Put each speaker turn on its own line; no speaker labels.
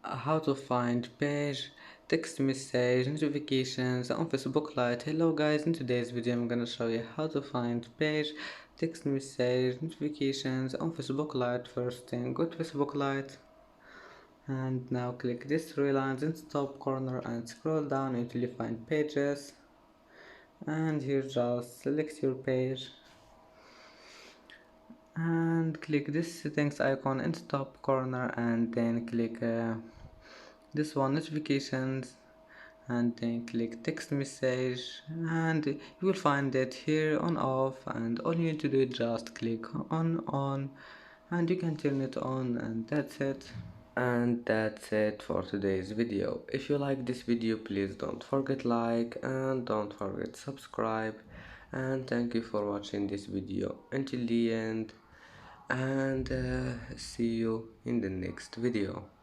how to find page, text message, notifications on Facebook Lite. Hello guys, in today's video I'm gonna show you how to find page, text message, notifications on Facebook Lite. First thing, go to Facebook Lite and now click these three lines in the top corner and scroll down until you find pages, and here just select your page and click this settings icon in the top corner, and then click this one, notifications, and then click text message, and you will find it here on off, and all you need to do is just click on, and you can turn it on, and that's it. And that's it for today's video. If you like this video, please don't forget like and don't forget subscribe, and thank you for watching this video until the end, and see you in the next video.